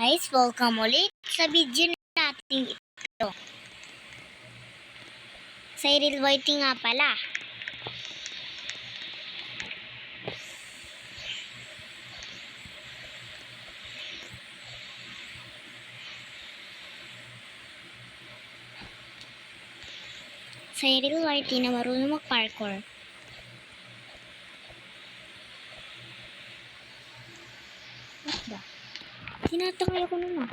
Guys, welcome ulit sa video natin ito. Cyril Whiting nga pala. Cyril Whiting na marunong mag-parkour. What ba? Tinatangay ako nun ah.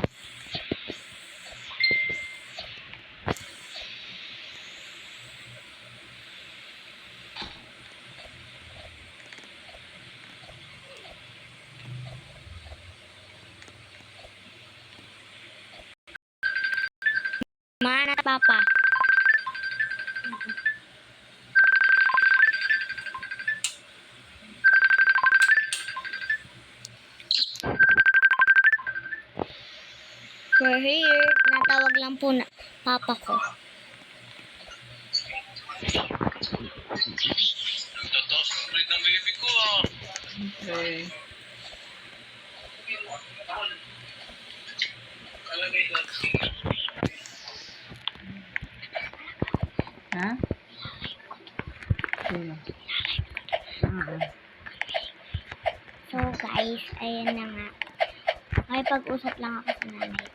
Mana papa. We're here. Natawag lang po na papa ko. Tataas ng grade ng baby ko ah. Okay. Ha? Sino? So guys, ayan na nga. May pag-usap lang ako sa nanay ko.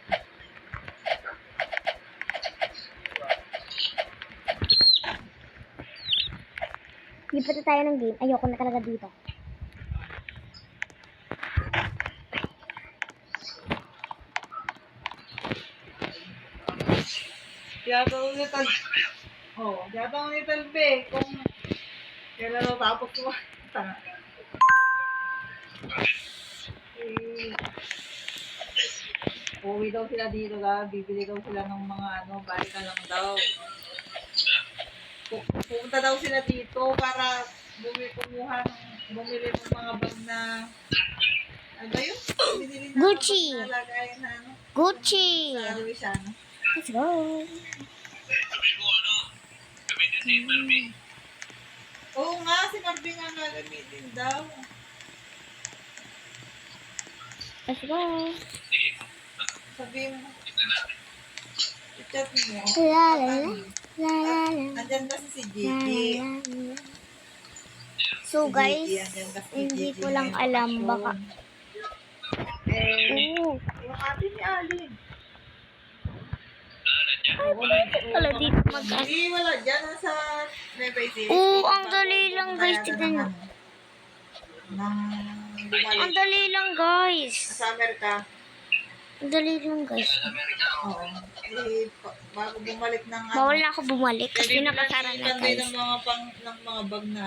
Lipat na tayo ng game. Ayoko na talaga dito. Tiyatawag ni Tal... tiyatawag ni Talbe kung kailan natapos mo. Uwi daw sila dito bibili daw sila ng mga balik na lang daw. Pupunta daw sila dito para bumili ng mga bag na ano ba yun? Binili na Gucci. bag na lagay na Gucci! sa Luisiano. Let's go! Sabi mo ano, gamitin ni Marvin. Oo nga, si Marvin nga gagamitin daw. Let's go! Sige, Sabihin mo, tignan natin. i-chat mo. La la la. La la la. Andyan kasi si La Gigi. la la. So guys, hindi ko lang alam baka. Oo. Yung ate ni Alin. Ay, bakit pala dito mag-as? Hindi, wala dyan. Nasa Nueva Ecija. Oo, ang dali lang guys. Tignan nyo. Ang dali lang guys. Sa Amerika. Ang dali lang guys. Oo. Bago bumalik ng Bawal na ako bumalik kasi nakasara na Kanday guys. ng mga bag na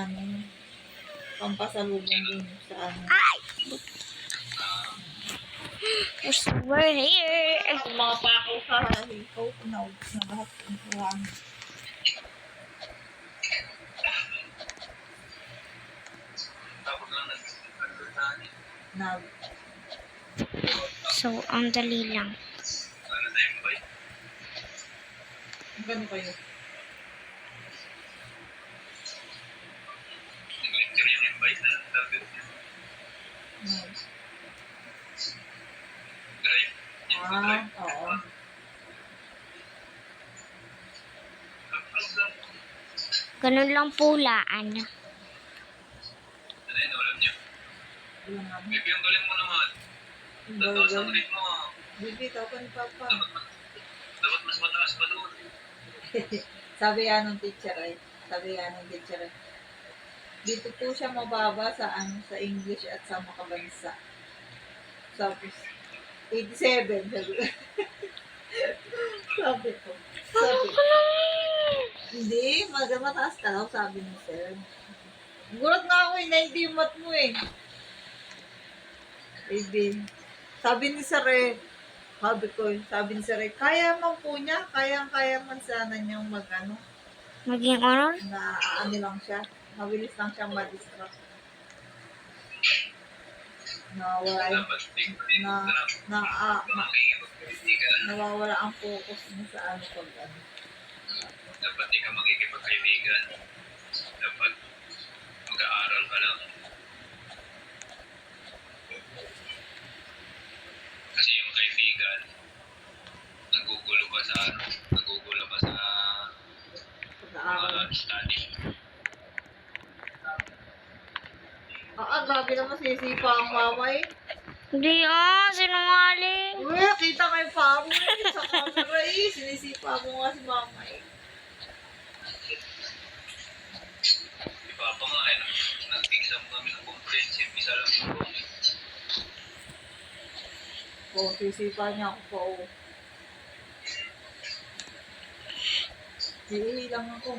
pampasalubong dun sa Ay! We're here. Yung mga pakaw sa hikaw, na lahat ng kuhan. Tapos lang nag-agurtahan eh. Nag. So, ang dali lang. Sana tayo mabay. Gano kayo? Nag-lecture yung invite na target niya. Nag. Drive. Oo. Tapos lang. Ganun lang pulaan. Ano yun, alam niyo. Wala nga. Baby, ang galing mo naman. Tataas ang grade mo ah. Bibi, tawag ni Papa. Dapat mas mataas pa doon. Sabi nga nung teacher ay. Dito po siya mababa sa sa English at sa makabansa. Sabi, 87. Sabi ko. Hindi, mataas ka daw, sabi ni sir. Gulat na ako eh, 90 yung mat mo eh. Baby. Sabi ni sir eh, sabi ni sir eh, kaya man po niya, kaya man sana niyang Maging honor? na lang siya, mabilis lang siyang ma-distract. Dapat Nawawala ang focus mo sa dapat di ka magkikipagkaibigan. Dapat mag-aaral ka lang. Kasi yung kaibigan sa ano, nagugulo ka sa Pag-aaral. study. Grabe naman sisipa ang mama eh. Hindi sinungaling. Uy, kita kay Pamo eh. Sa camera eh. Sinisipa mo nga si mama eh. Di ba pa nga, nag-exam kami ng comprehensive, isa lang yung course. Oo, sisipa niya ako pa oh. Hindi lang ako.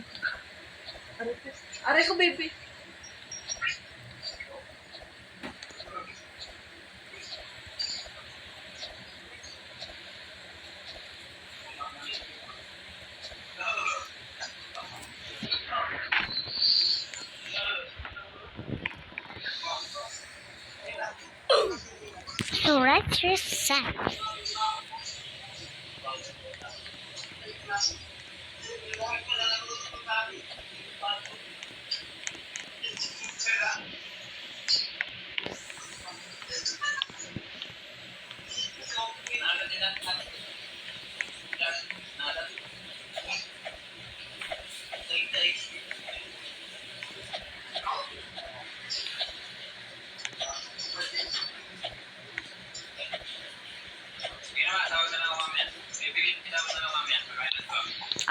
Aray ko, baby. Correct yourself.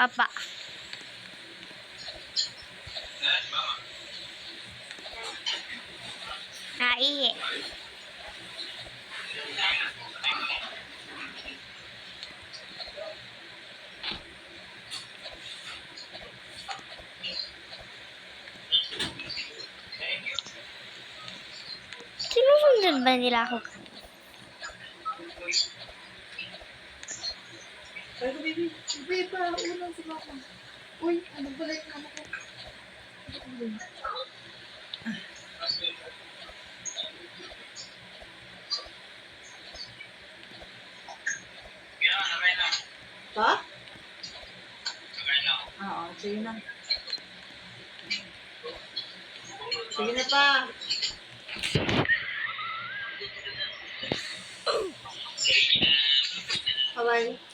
Apa. Naihi. Sinusundan ba nila ako? Aray ko, baby. Baby pa, unang si mama. Uy, ano pala yung ano ko? Pa? Oo, sige na. Sige na pa. Bye-bye.